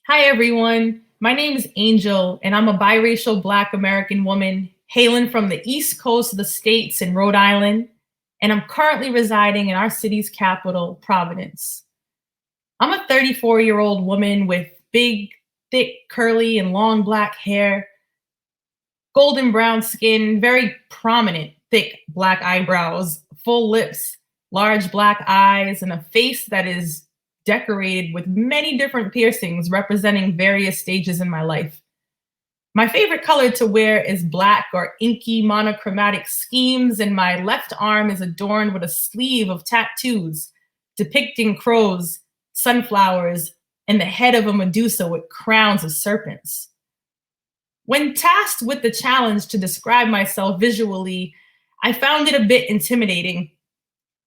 Hi, everyone. My name is Angel, and I'm a biracial Black American woman hailing from the East Coast of the States in Rhode Island, and I'm currently residing in our city's capital, Providence. I'm a 34-year-old woman with big, thick, curly, and long black hair, golden brown skin, very prominent, thick black eyebrows, full lips, large black eyes, and a face that is decorated with many different piercings representing various stages in my life. My favorite color to wear is black or inky monochromatic schemes, and my left arm is adorned with a sleeve of tattoos depicting crows, sunflowers, and the head of a Medusa with crowns of serpents. When tasked with the challenge to describe myself visually, I found it a bit intimidating.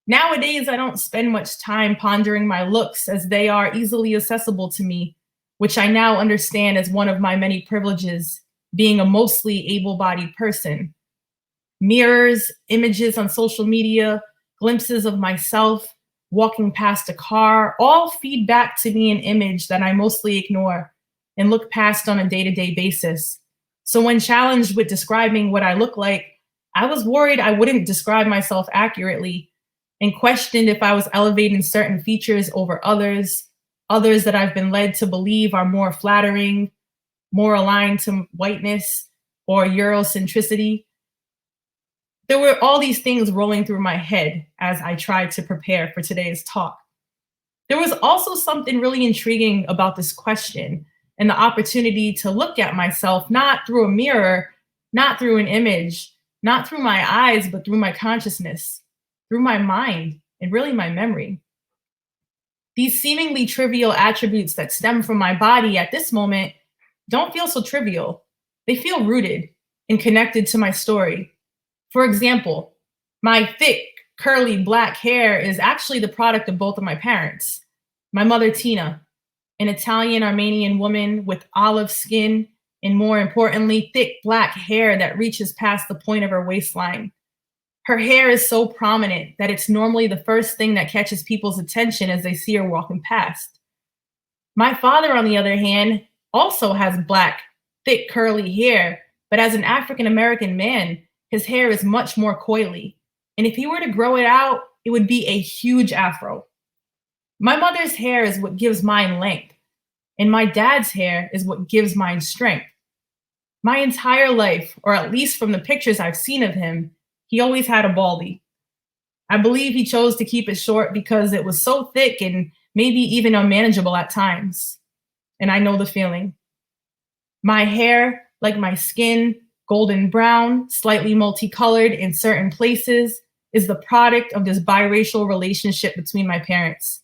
Nowadays, I don't spend much time pondering my looks as they are easily accessible to me, which I now understand as one of my many privileges, being a mostly able-bodied person. Mirrors, images on social media, glimpses of myself, walking past a car, all feed back to me an image that I mostly ignore and look past on a day-to-day basis. So when challenged with describing what I look like, I was worried I wouldn't describe myself accurately and questioned if I was elevating certain features over others that I've been led to believe are more flattering, more aligned to whiteness or Eurocentricity. There were all these things rolling through my head as I tried to prepare for today's talk. There was also something really intriguing about this question and the opportunity to look at myself not through a mirror, not through an image, not through my eyes, but through my consciousness, through my mind, and really my memory. These seemingly trivial attributes that stem from my body at this moment don't feel so trivial. They feel rooted and connected to my story. For example, my thick, curly black hair is actually the product of both of my parents. My mother, Tina, an Italian Armenian woman with olive skin and, more importantly, thick black hair that reaches past the point of her waistline. Her hair is so prominent that it's normally the first thing that catches people's attention as they see her walking past. My father, on the other hand, also has black, thick, curly hair, but as an African American man, his hair is much more coily. And if he were to grow it out, it would be a huge afro. My mother's hair is what gives mine length, and my dad's hair is what gives mine strength. My entire life, or at least from the pictures I've seen of him, he always had a baldy. I believe he chose to keep it short because it was so thick and maybe even unmanageable at times. And I know the feeling. My hair, like my skin, golden brown, slightly multicolored in certain places, is the product of this biracial relationship between my parents.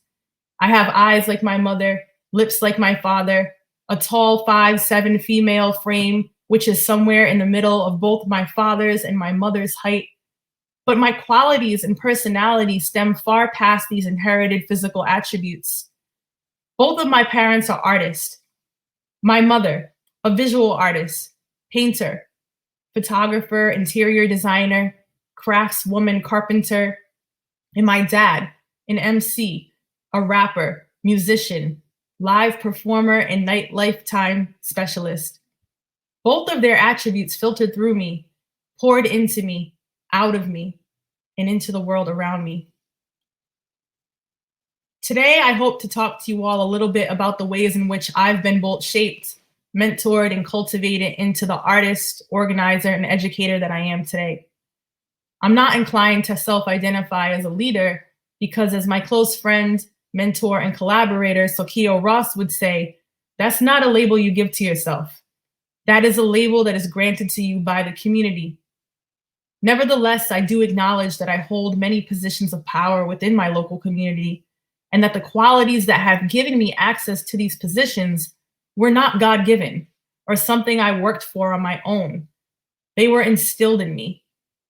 I have eyes like my mother, lips like my father, a tall 5'7" female frame, which is somewhere in the middle of both my father's and my mother's height. But my qualities and personality stem far past these inherited physical attributes. Both of my parents are artists. My mother, a visual artist, painter, photographer, interior designer, craftswoman, carpenter, and my dad, an MC, a rapper, musician, live performer, and lifetime specialist. Both of their attributes filtered through me, poured into me, out of me, and into the world around me. Today, I hope to talk to you all a little bit about the ways in which I've been both shaped, mentored, and cultivated into the artist, organizer, and educator that I am today. I'm not inclined to self-identify as a leader because, as my close friend, mentor, and collaborator, Sokio Ross would say, that's not a label you give to yourself. That is a label that is granted to you by the community. Nevertheless, I do acknowledge that I hold many positions of power within my local community, and that the qualities that have given me access to these positions were not God-given or something I worked for on my own. They were instilled in me,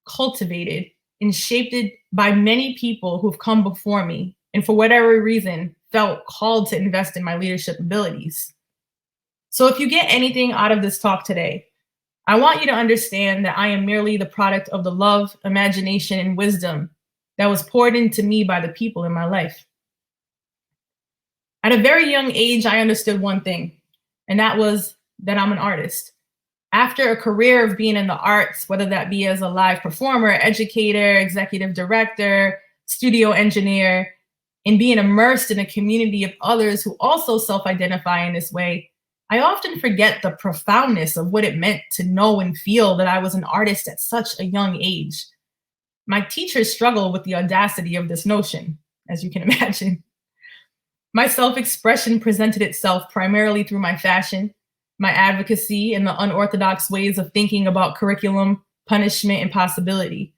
cultivated, and shaped by many people who've come before me, and for whatever reason, felt called to invest in my leadership abilities. So if you get anything out of this talk today, I want you to understand that I am merely the product of the love, imagination, and wisdom that was poured into me by the people in my life. At a very young age, I understood one thing. and that was that I'm an artist. After a career of being in the arts, whether that be as a live performer, educator, executive director, studio engineer, and being immersed in a community of others who also self-identify in this way, I often forget the profoundness of what it meant to know and feel that I was an artist at such a young age. My teachers struggle with the audacity of this notion, as you can imagine. My self-expression presented itself primarily through my fashion, my advocacy, and the unorthodox ways of thinking about curriculum, punishment, and possibility.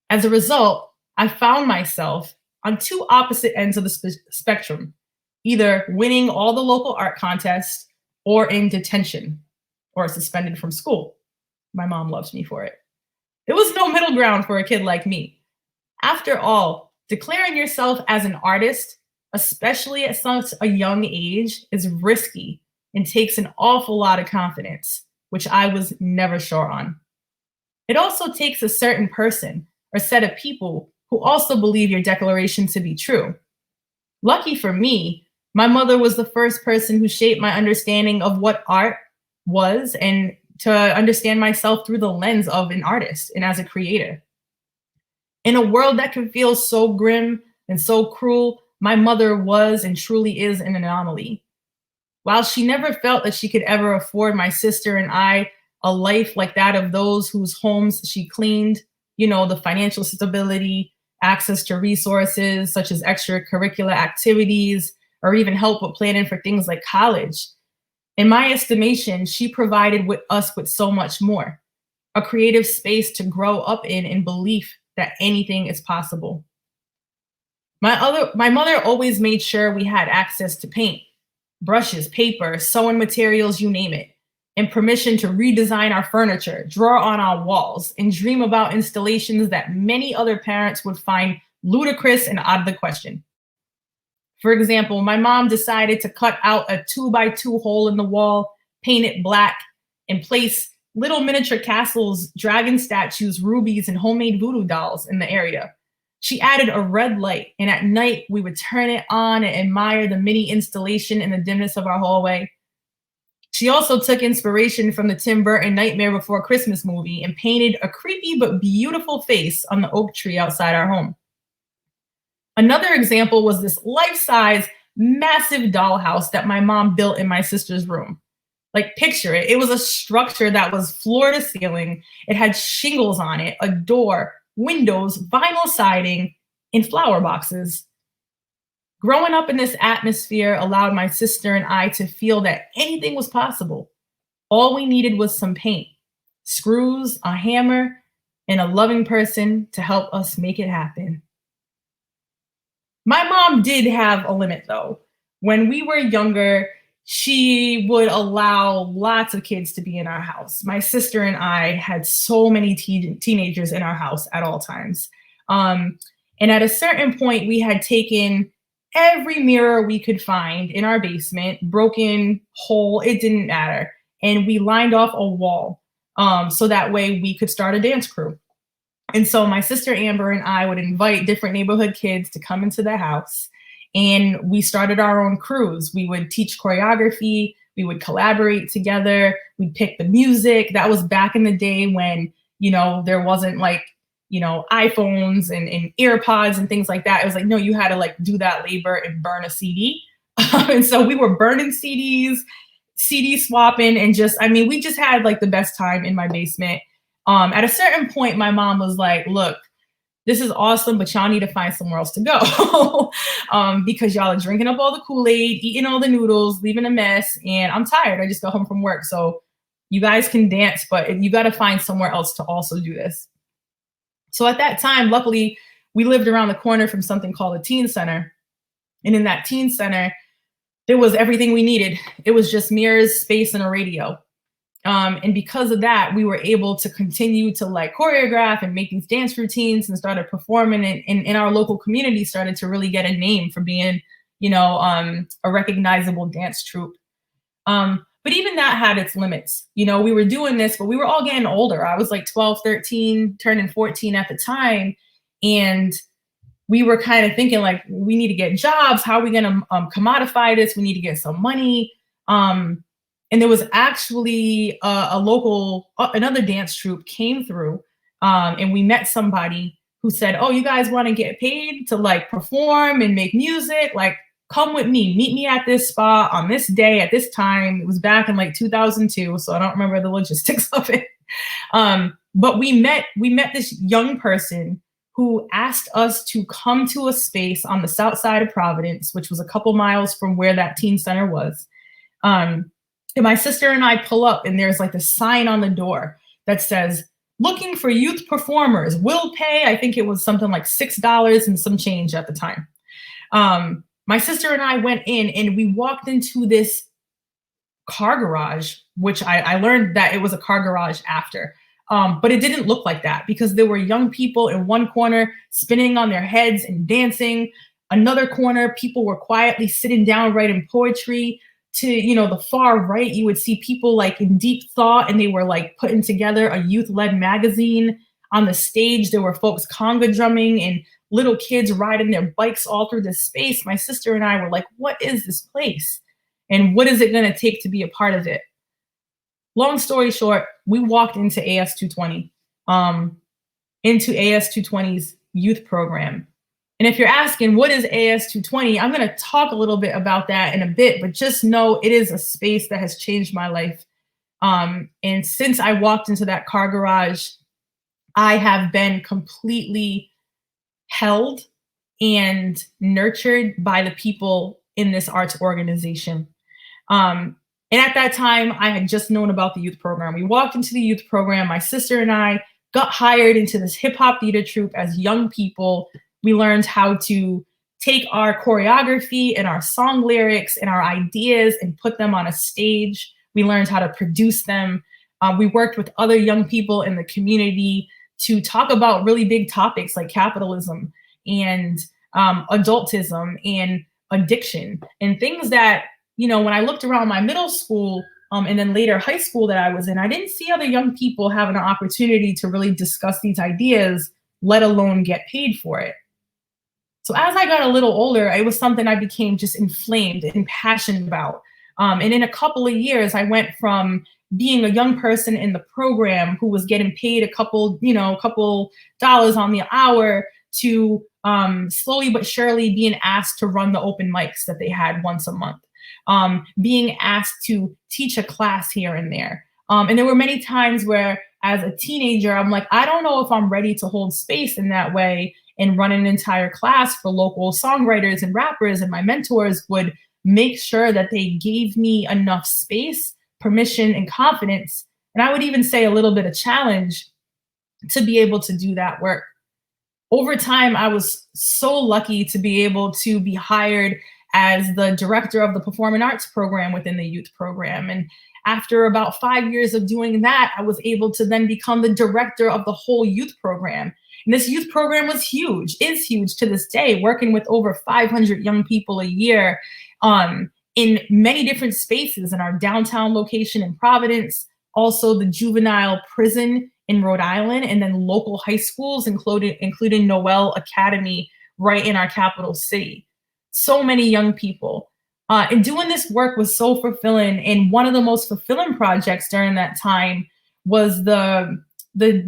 As a result, I found myself on two opposite ends of the spectrum, either winning all the local art contests or in detention or suspended from school. My mom loves me for it. There was no middle ground for a kid like me. After all, declaring yourself as an artist, especially at such a young age, is risky and takes an awful lot of confidence, which I was never sure on. It also takes a certain person or set of people who also believe your declaration to be true. Lucky for me, my mother was the first person who shaped my understanding of what art was and to understand myself through the lens of an artist and as a creator. In a world that can feel so grim and so cruel, my mother was and truly is an anomaly. While she never felt that she could ever afford my sister and I a life like that of those whose homes she cleaned, the financial stability, access to resources such as extracurricular activities, or even help with planning for things like college. In my estimation, she provided us with so much more, a creative space to grow up in belief that anything is possible. My mother always made sure we had access to paint, brushes, paper, sewing materials, you name it, and permission to redesign our furniture, draw on our walls, and dream about installations that many other parents would find ludicrous and out of the question. For example, my mom decided to cut out a 2x2 hole in the wall, paint it black, and place little miniature castles, dragon statues, rubies, and homemade voodoo dolls in the area. She added a red light, and at night we would turn it on and admire the mini installation in the dimness of our hallway. She also took inspiration from the Tim Burton Nightmare Before Christmas movie and painted a creepy but beautiful face on the oak tree outside our home. Another example was this life-size, massive dollhouse that my mom built in my sister's room. Like, picture it. It was a structure that was floor to ceiling. It had shingles on it, a door, windows, vinyl siding, and flower boxes. Growing up in this atmosphere allowed my sister and I to feel that anything was possible. All we needed was some paint, screws, a hammer, and a loving person to help us make it happen. My mom did have a limit, though. When we were younger, she would allow lots of kids to be in our house. My sister and I had so many teenagers in our house at all times. And at a certain point, we had taken every mirror we could find in our basement, broken, whole, it didn't matter. And we lined off a wall so that way we could start a dance crew. And so my sister Amber and I would invite different neighborhood kids to come into the house, and we started our own crews. We would teach choreography, we would collaborate together, we'd pick the music. That was back in the day when, there wasn't iPhones and AirPods and things like that. It was like, no, you had to do that labor and burn a CD. And so we were burning CDs, CD swapping, and we just had the best time in my basement. At a certain point, my mom was like, look, this is awesome, but y'all need to find somewhere else to go because y'all are drinking up all the Kool-Aid, eating all the noodles, leaving a mess, and I'm tired. I just got home from work. So you guys can dance, but you got to find somewhere else to also do this. So at that time, luckily, we lived around the corner from something called a teen center. And in that teen center, there was everything we needed. It was just mirrors, space, and a radio. And because of that, we were able to continue to choreograph and make these dance routines and started performing, and in our local community started to really get a name for being, a recognizable dance troupe. But even that had its limits. We were doing this, but we were all getting older. I was 12, 13, turning 14 at the time. And we were kind of thinking we need to get jobs. How are we going to commodify this? We need to get some money. And there was actually a local, another dance troupe came through, and we met somebody who said, "Oh, you guys want to get paid to like perform and make music? Like, come with me, meet me at this spot on this day at this time." It was back in like 2002, so I don't remember the logistics of it. But we met this young person who asked us to come to a space on the south side of Providence, which was a couple miles from where that teen center was. And my sister and I pull up, and there's like a sign on the door that says, "Looking for youth performers, will pay." I think it was something like $6 and some change at the time. My sister and I went in, and we walked into this car garage, which I learned that it was a car garage after. But it didn't look like that because there were young people in one corner spinning on their heads and dancing. Another corner, people were quietly sitting down writing poetry. To, the far right, you would see people like in deep thought, and they were like putting together a youth-led magazine. On the stage, there were folks conga drumming and little kids riding their bikes all through this space. My sister and I were like, what is this place? And what is it going to take to be a part of it? Long story short, we walked into AS220, into AS220's youth program. And if you're asking, what is AS220? I'm going to talk a little bit about that in a bit, but just know it is a space that has changed my life. And since I walked into that car garage, I have been completely held and nurtured by the people in this arts organization. And at that time, I had just known about the youth program. We walked into the youth program. My sister and I got hired into this hip hop theater troupe as young people. We learned how to take our choreography and our song lyrics and our ideas and put them on a stage. We learned how to produce them. We worked with other young people in the community to talk about really big topics like capitalism and adultism and addiction and things that, when I looked around my middle school and then later high school that I was in, I didn't see other young people having an opportunity to really discuss these ideas, let alone get paid for it. So as I got a little older, it was something I became just inflamed and passionate about. And in a couple of years, I went from being a young person in the program who was getting paid a couple dollars on the hour to slowly but surely being asked to run the open mics that they had once a month, being asked to teach a class here and there. And there were many times where as a teenager, I'm like, I don't know if I'm ready to hold space in that way and run an entire class for local songwriters and rappers. And my mentors would make sure that they gave me enough space, permission, and confidence. And I would even say a little bit of challenge to be able to do that work. Over time, I was so lucky to be able to be hired as the director of the performing arts program within the youth program. And after about 5 years of doing that, I was able to then become the director of the whole youth program. And this youth program was huge, is huge to this day, working with over 500 young people a year in many different spaces in our downtown location in Providence, also the juvenile prison in Rhode Island, and then local high schools, including Noel Academy right in our capital city. So many young people. And doing this work was so fulfilling. And one of the most fulfilling projects during that time was the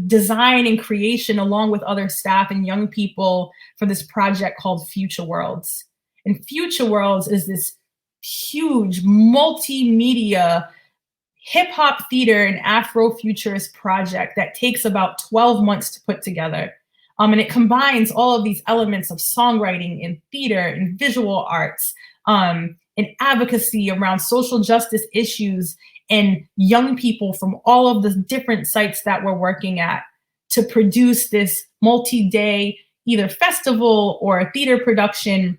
design and creation, along with other staff and young people, for this project called Future Worlds. And Future Worlds is this huge multimedia hip hop theater and Afrofuturist project that takes about 12 months to put together. And it combines all of these elements of songwriting and theater and visual arts, and advocacy around social justice issues, and young people from all of the different sites that we're working at to produce this multi-day either festival or a theater production.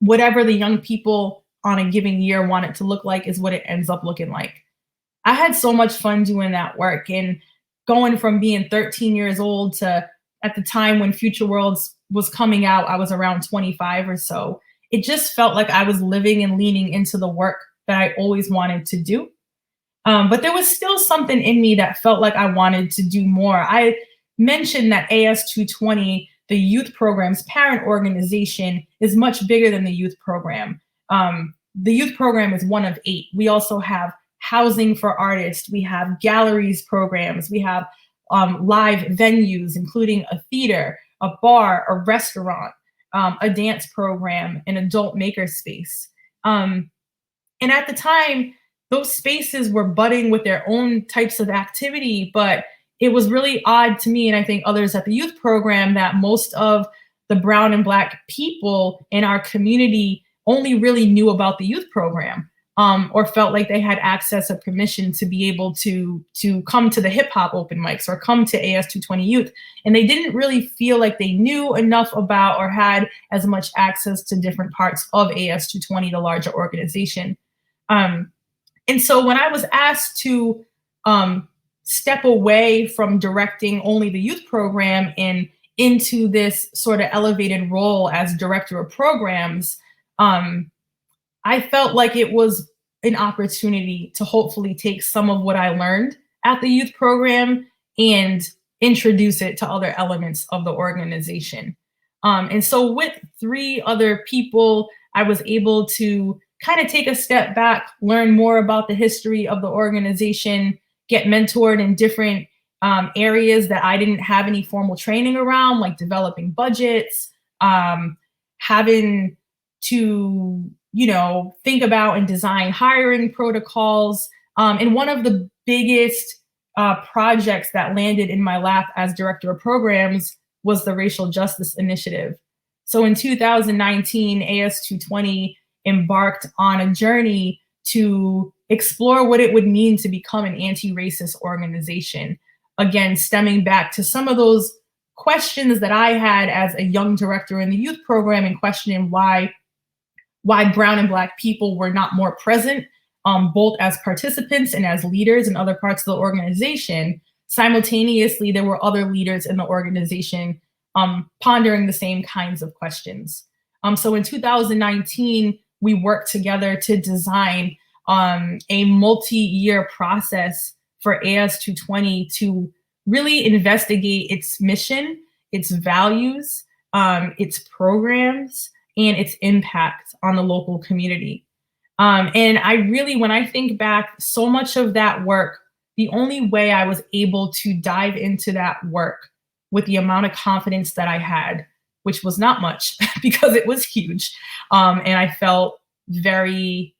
Whatever the young people on a given year want it to look like is what it ends up looking like. I had so much fun doing that work, and going from being 13 years old to, at the time when Future Worlds was coming out, I was around 25 or so. It just felt like I was living and leaning into the work that I always wanted to do. But there was still something in me that felt like I wanted to do more. I mentioned that AS220, the youth program's parent organization, is much bigger than the youth program. The youth program is one of 8. We also have housing for artists, we have galleries programs, we have live venues, including a theater, a bar, a restaurant, a dance program, an adult makerspace. And at the time, those spaces were budding with their own types of activity, but it was really odd to me, and I think others at the youth program, that most of the brown and Black people in our community only really knew about the youth program, or felt like they had access or permission to be able to come to the hip hop open mics or come to AS220 Youth. And they didn't really feel like they knew enough about or had as much access to different parts of AS220, the larger organization. And so when I was asked to step away from directing only the youth program and into this sort of elevated role as director of programs, I felt like it was an opportunity to hopefully take some of what I learned at the youth program and introduce it to other elements of the organization. And so with 3 other people, I was able to kind of take a step back, learn more about the history of the organization, get mentored in different areas that I didn't have any formal training around, like developing budgets, having to, think about and design hiring protocols. And one of the biggest projects that landed in my lap as director of programs was the Racial Justice Initiative. So in 2019, AS220 embarked on a journey to explore what it would mean to become an anti-racist organization. Again, stemming back to some of those questions that I had as a young director in the youth program, and questioning why brown and Black people were not more present, both as participants and as leaders in other parts of the organization. Simultaneously, there were other leaders in the organization pondering the same kinds of questions. So in 2019, we worked together to design a multi-year process for AS220 to really investigate its mission, its values, its programs, and its impact on the local community. And I really, when I think back, so much of that work, the only way I was able to dive into that work with the amount of confidence that I had, which was not much because it was huge. And I felt very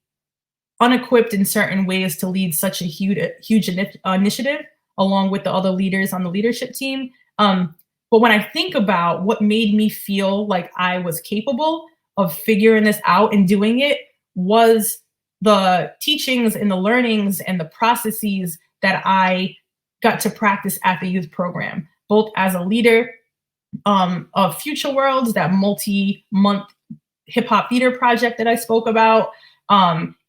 unequipped in certain ways to lead such a huge initiative along with the other leaders on the leadership team. But when I think about what made me feel like I was capable of figuring this out and doing it, was the teachings and the learnings and the processes that I got to practice at the youth program, both as a leader of Future Worlds, that multi-month hip hop theater project that I spoke about.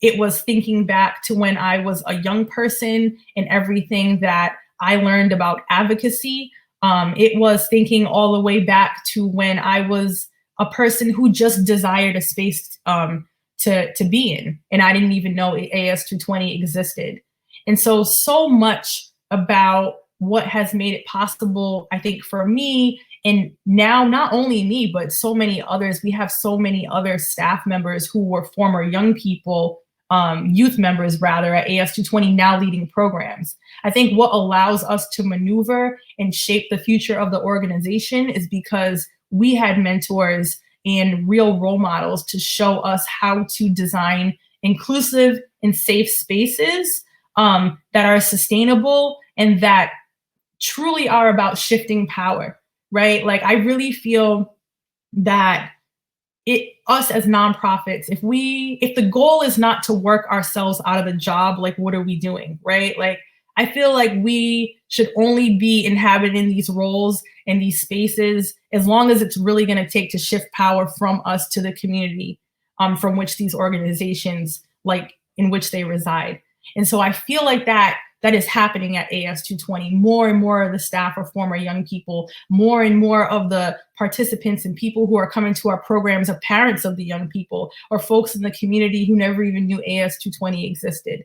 It was thinking back to when I was a young person and everything that I learned about advocacy. It was thinking all the way back to when I was a person who just desired a space to be in, and I didn't even know AS220 existed. And so much about what has made it possible, I think, for me, and now not only me, but so many others. We have so many other staff members who were former young people, youth members rather, at AS220, now leading programs. I think what allows us to maneuver and shape the future of the organization is because we had mentors and real role models to show us how to design inclusive and safe spaces that are sustainable and that truly are about shifting power, right? Like, I really feel that us as nonprofits, if the goal is not to work ourselves out of the job, like, what are we doing, right? Like, I feel like we should only be inhabiting these roles and these spaces as long as it's really going to take to shift power from us to the community from which these organizations, like, in which they reside. And so I feel like that is happening at AS220. More and more of the staff are former young people. More and more of the participants and people who are coming to our programs are parents of the young people or folks in the community who never even knew AS220 existed.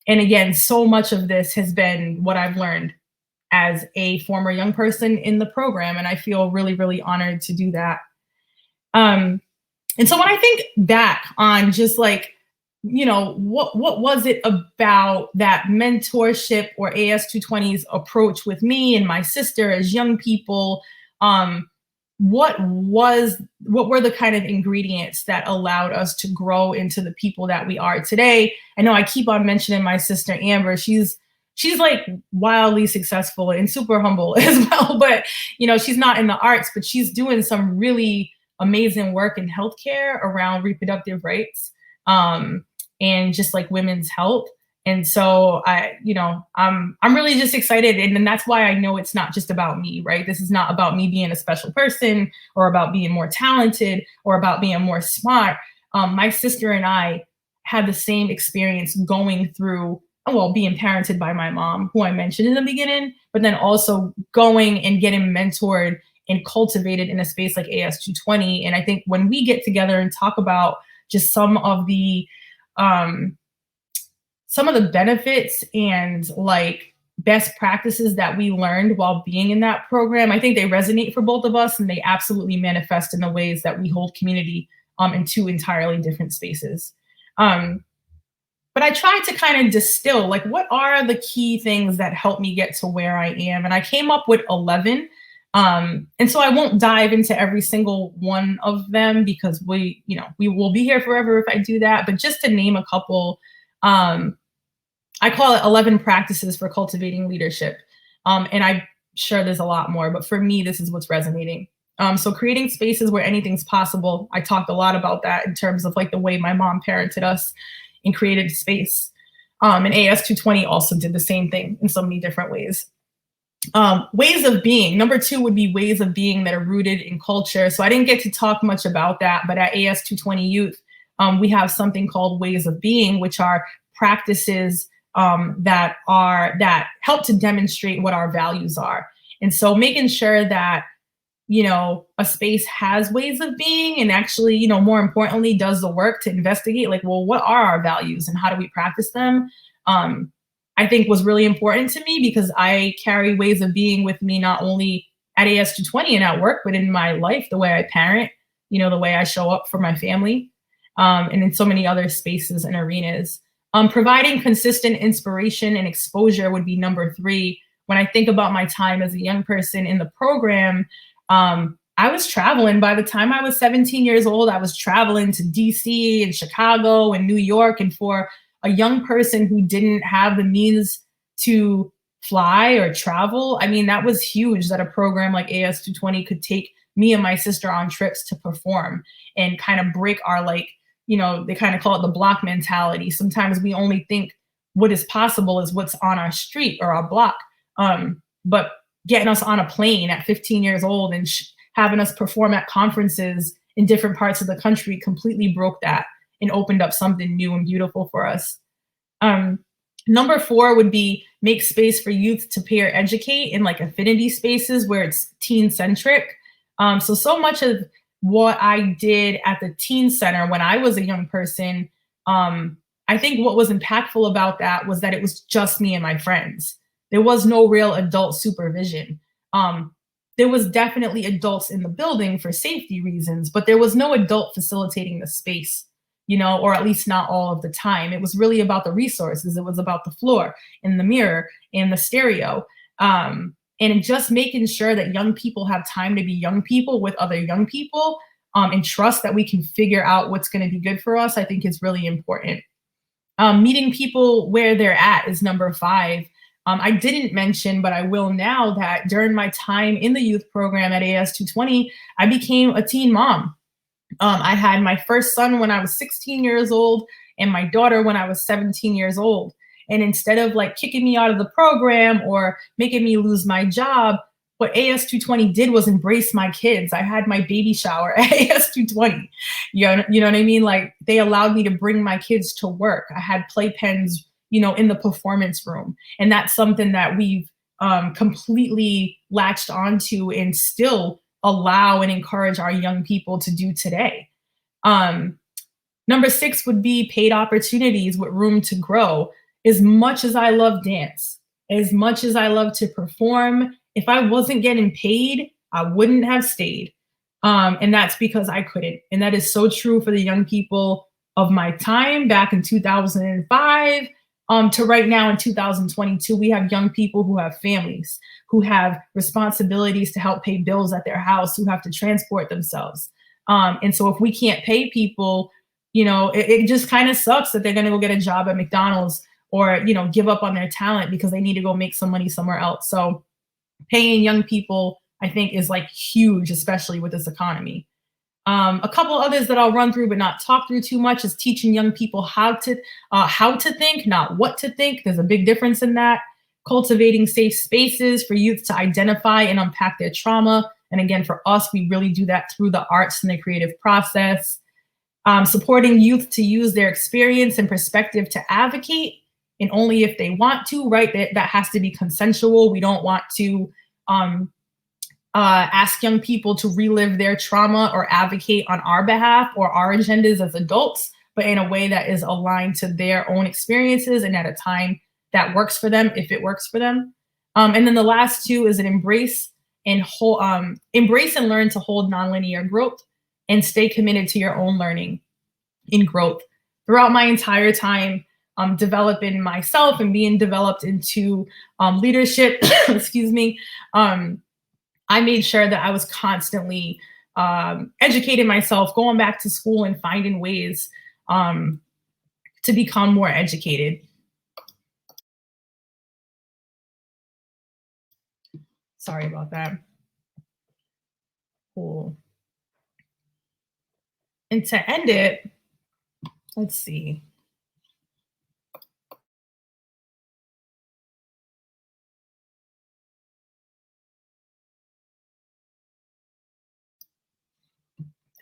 And again, so much of this has been what I've learned as a former young person in the program, and I feel really, really honored to do that. And so when I think back on just like what was it about that mentorship or AS220's approach with me and my sister as young people? Um, what were the kind of ingredients that allowed us to grow into the people that we are today? I know I keep on mentioning my sister Amber. She's like wildly successful and super humble as well, but she's not in the arts, but she's doing some really amazing work in healthcare around reproductive rights. And just like women's health. And so I'm really just excited. And then that's why I know it's not just about me, right? This is not about me being a special person or about being more talented or about being more smart. My sister and I had the same experience going through, well, being parented by my mom, who I mentioned in the beginning, but then also going and getting mentored and cultivated in a space like AS220. And I think when we get together and talk about just some of the benefits and like best practices that we learned while being in that program, I think they resonate for both of us, and they absolutely manifest in the ways that we hold community in two entirely different spaces. But I tried to kind of distill, like, what are the key things that help me get to where I am? And I came up with 11. And so I won't dive into every single one of them because we will be here forever if I do that. But just to name a couple, I call it 11 practices for cultivating leadership. And I'm sure there's a lot more, but for me, this is what's resonating. So creating spaces where anything's possible. I talked a lot about that in terms of like the way my mom parented us and created space. And AS220 also did the same thing in so many different ways. Ways of being. Number 2 would be ways of being that are rooted in culture. So I didn't get to talk much about that, but at AS220 Youth, we have something called ways of being, which are practices that help to demonstrate what our values are. And so making sure that a space has ways of being and actually, more importantly, does the work to investigate, like, well, what are our values and how do we practice them? I think was really important to me because I carry ways of being with me, not only at AS220 and at work, but in my life, the way I parent, the way I show up for my family, and in so many other spaces and arenas. Providing consistent inspiration and exposure would be number 3. When I think about my time as a young person in the program, I was traveling. By the time I was 17 years old, I was traveling to DC and Chicago and New York. And for a young person who didn't have the means to fly or travel, I mean, that was huge that a program like AS220 could take me and my sister on trips to perform and kind of break our, like, they kind of call it the block mentality. Sometimes we only think what is possible is what's on our street or our block. But getting us on a plane at 15 years old and having us perform at conferences in different parts of the country completely broke that and opened up something new and beautiful for us. Number 4 would be make space for youth to peer educate in like affinity spaces where it's teen centric. So much of what I did at the teen center when I was a young person, I think what was impactful about that was that it was just me and my friends. There was no real adult supervision. There was definitely adults in the building for safety reasons, but there was no adult facilitating the space, or at least not all of the time. It was really about the resources. It was about the floor and the mirror and the stereo. And just making sure that young people have time to be young people with other young people, and trust that we can figure out what's going to be good for us, I think is really important. Meeting people where they're at is number 5. I didn't mention, but I will now, that during my time in the youth program at AS220, I became a teen mom. I had my first son when I was 16 years old and my daughter when I was 17 years old. And instead of like kicking me out of the program or making me lose my job, what AS220 did was embrace my kids. I had my baby shower at AS220. You know what I mean? Like, they allowed me to bring my kids to work. I had playpens, in the performance room. And that's something that we've completely latched onto and still allow and encourage our young people to do today. Number 6 would be paid opportunities with room to grow. As much as I love dance, as much as I love to perform, if I wasn't getting paid, I wouldn't have stayed. And that's because I couldn't. And that is so true for the young people of my time back in 2005 to right now in 2022. We have young people who have families, who have responsibilities to help pay bills at their house, who have to transport themselves. And so if we can't pay people, it just kind of sucks that they're going to go get a job at McDonald's or, give up on their talent because they need to go make some money somewhere else. So paying young people, I think, is like huge, especially with this economy. A couple others that I'll run through but not talk through too much is teaching young people how to think, not what to think. There's a big difference in that. Cultivating safe spaces for youth to identify and unpack their trauma. And again, for us, we really do that through the arts and the creative process. Supporting youth to use their experience and perspective to advocate, and only if they want to, right? That has to be consensual. We don't want to ask young people to relive their trauma or advocate on our behalf or our agendas as adults, but in a way that is aligned to their own experiences and at a time that works for them, if it works for them. And then the last two is an embrace and learn to hold nonlinear growth and stay committed to your own learning in growth. Throughout my entire time developing myself and being developed into leadership, excuse me, I made sure that I was constantly educating myself, going back to school and finding ways to become more educated. Sorry about that. Cool. And to end it, let's see.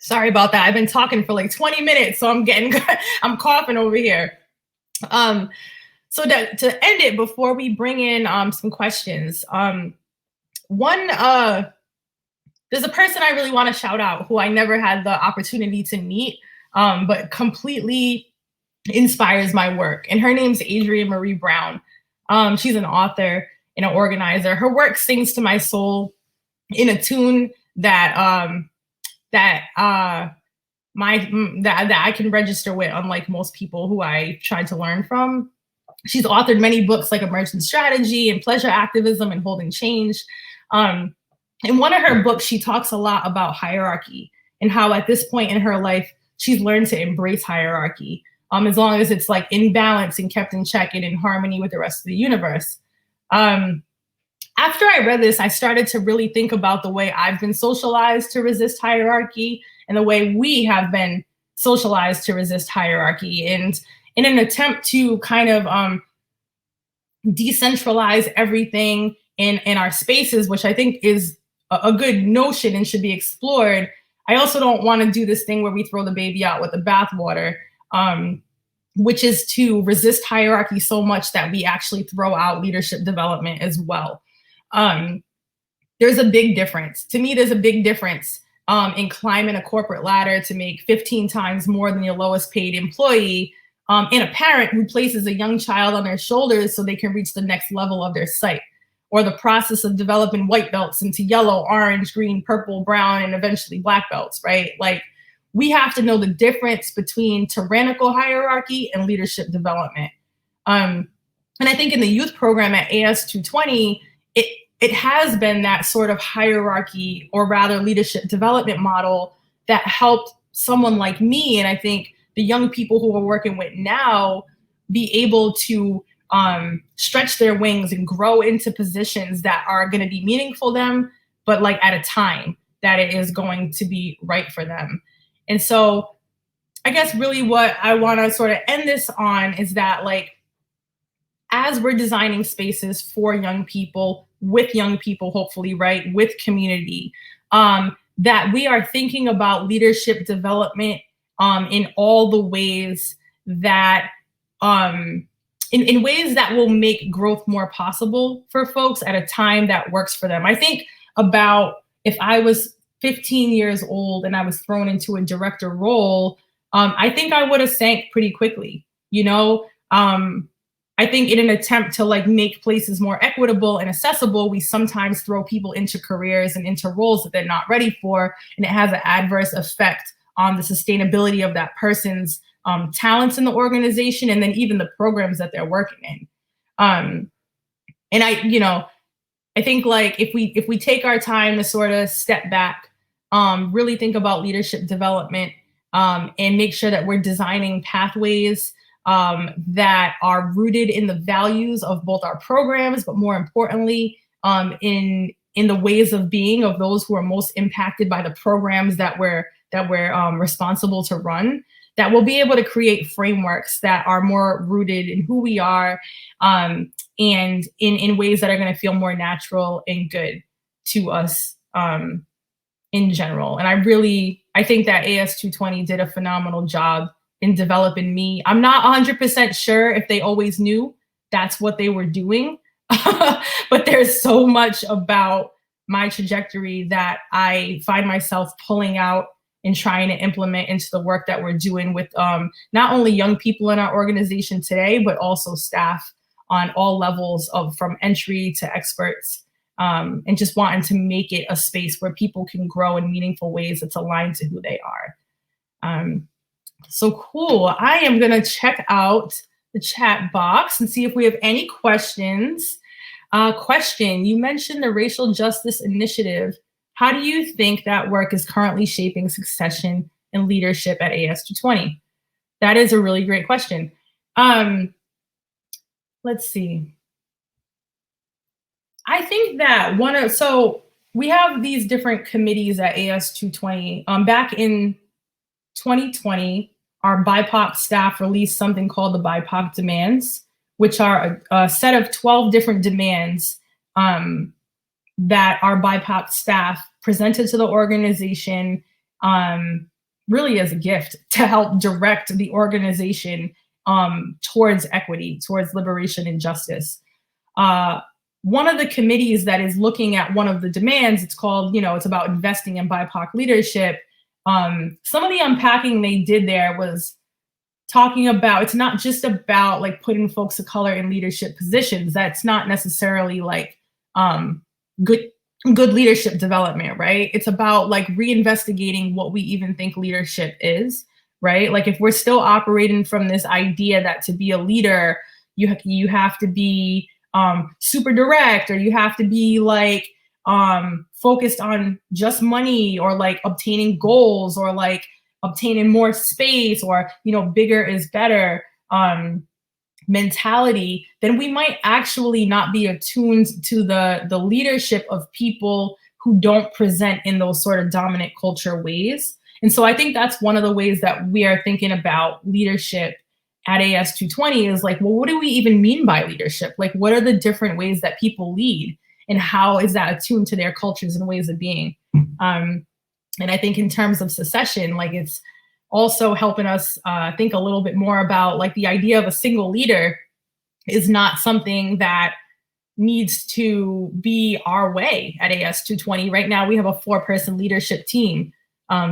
Sorry about that. I've been talking for like 20 minutes, so I'm coughing over here. So to end it, before we bring in some questions, there's a person I really want to shout out who I never had the opportunity to meet, but completely inspires my work. And her name's Adrienne Marie Brown. She's an author and an organizer. Her work sings to my soul in a tune that I can register with, unlike most people who I tried to learn from. She's authored many books like Emergent Strategy and Pleasure Activism and Holding Change. In one of her books, she talks a lot about hierarchy and how at this point in her life, she's learned to embrace hierarchy as long as it's like in balance and kept in check and in harmony with the rest of the universe. After I read this, I started to really think about the way I've been socialized to resist hierarchy and the way we have been socialized to resist hierarchy. And in an attempt to kind of decentralize everything in our spaces, which I think is a good notion and should be explored, I also don't want to do this thing where we throw the baby out with the bathwater, which is to resist hierarchy so much that we actually throw out leadership development as well. There's a big difference. To me, there's a big difference in climbing a corporate ladder to make 15 times more than your lowest paid employee, and a parent who places a young child on their shoulders so they can reach the next level of their sight, or the process of developing white belts into yellow, orange, green, purple, brown, and eventually black belts, right? Like, we have to know the difference between tyrannical hierarchy and leadership development. And I think in the youth program at AS 220, it has been that sort of hierarchy, or rather leadership development model, that helped someone like me, and I think the young people who we're working with now, be able to stretch their wings and grow into positions that are going to be meaningful to them, but like at a time that it is going to be right for them. And so I guess really what I want to sort of end this on is that, like, as we're designing spaces for young people, with young people, hopefully, right, with community, that we are thinking about leadership development in all the ways that, in ways that will make growth more possible for folks at a time that works for them. I think about if I was 15 years old and I was thrown into a director role, I think I would have sank pretty quickly, you know? I think in an attempt to like make places more equitable and accessible, we sometimes throw people into careers and into roles that they're not ready for, and it has an adverse effect on the sustainability of that person's talents in the organization, and then even the programs that they're working in. And I think like if we take our time to sort of step back, really think about leadership development, and make sure that we're designing pathways that are rooted in the values of both our programs, but more importantly, in the ways of being of those who are most impacted by the programs that we're responsible to run, that we'll be able to create frameworks that are more rooted in who we are, and in ways that are going to feel more natural and good to us in general. And I think that AS220 did a phenomenal job in developing me. I'm not 100% sure if they always knew that's what they were doing, but there's so much about my trajectory that I find myself pulling out and trying to implement into the work that we're doing with not only young people in our organization today, but also staff on all levels from entry to experts, and just wanting to make it a space where people can grow in meaningful ways that's aligned to who they are. So cool. I am going to check out the chat box and see if we have any questions. Question, you mentioned the Racial Justice Initiative. How do you think that work is currently shaping succession and leadership at AS220? That is a really great question. Let's see. I think that so we have these different committees at AS220. Back in 2020, our BIPOC staff released something called the BIPOC Demands, which are a set of 12 different demands that our BIPOC staff presented to the organization, really as a gift to help direct the organization towards equity, towards liberation and justice. One of the committees that is looking at one of the demands, it's called, it's about investing in BIPOC leadership. Some of the unpacking they did there was talking about, it's not just about like putting folks of color in leadership positions. That's not necessarily like good leadership development, right? It's about like reinvestigating what we even think leadership is, right? Like if we're still operating from this idea that to be a leader, you have to be super direct, or you have to be like focused on just money, or like obtaining goals, or like obtaining more space, or bigger is better mentality, then we might actually not be attuned to the leadership of people who don't present in those sort of dominant culture ways. And so I think that's one of the ways that we are thinking about leadership at AS220 is like, well, what do we even mean by leadership? Like, what are the different ways that people lead, and how is that attuned to their cultures and ways of being? And I think in terms of secession, like it's also helping us think a little bit more about like the idea of a single leader is not something that needs to be our way at AS220. Right now, we have a 4-person leadership team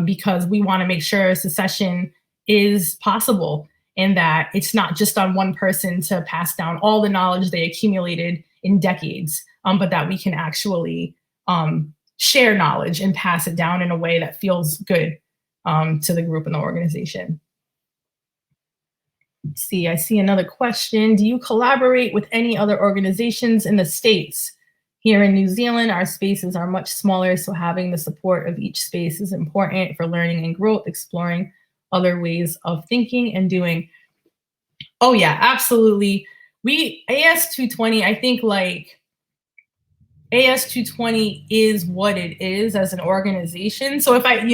because we want to make sure secession is possible, and that it's not just on one person to pass down all the knowledge they accumulated in decades, but that we can actually share knowledge and pass it down in a way that feels good to the group and the organization. Let's see, I see another question. Do you collaborate with any other organizations in the States? Here in New Zealand, our spaces are much smaller, so having the support of each space is important for learning and growth, exploring other ways of thinking and doing. Oh yeah, absolutely. AS220, I think like AS220 is what it is as an organization. So if I,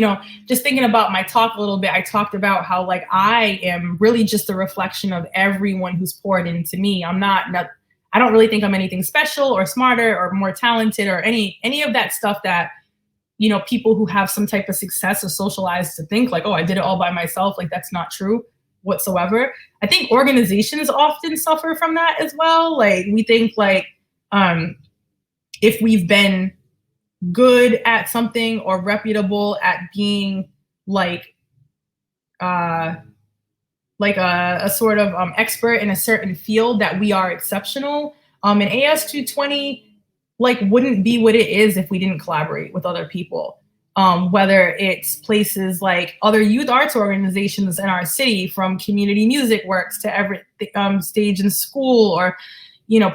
just thinking about my talk a little bit, I talked about how like I am really just a reflection of everyone who's poured into me. I don't really think I'm anything special or smarter or more talented or any of that stuff that, people who have some type of success are socialized to think like, oh, I did it all by myself. Like that's not true whatsoever. I think organizations often suffer from that as well. Like we think like, if we've been good at something or reputable at being like a sort of expert in a certain field, that we are exceptional. And AS220 like wouldn't be what it is if we didn't collaborate with other people. whether it's places like other youth arts organizations in our city, from community music works to every stage in school, or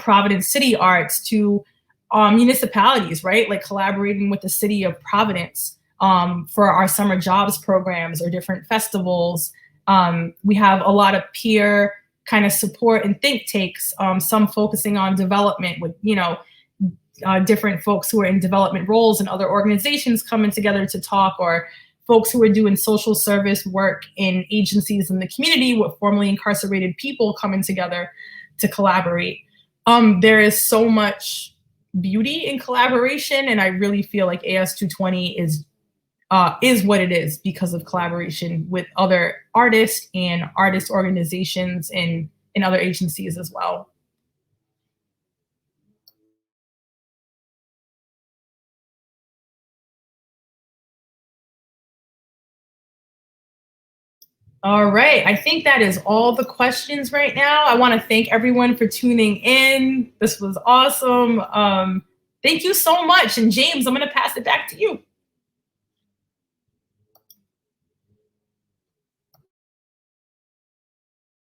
Providence City Arts, to municipalities, right? Like collaborating with the city of Providence for our summer jobs programs or different festivals. We have a lot of peer kind of support and think tanks, some focusing on development with, different folks who are in development roles and other organizations coming together to talk, or folks who are doing social service work in agencies in the community with formerly incarcerated people coming together to collaborate. There is so much beauty in collaboration, and I really feel like AS 220 is what it is because of collaboration with other artists and artist organizations and other agencies as well. All right. I think that is all the questions right now. I want to thank everyone for tuning in. This was awesome. Thank you so much. And James, I'm going to pass it back to you.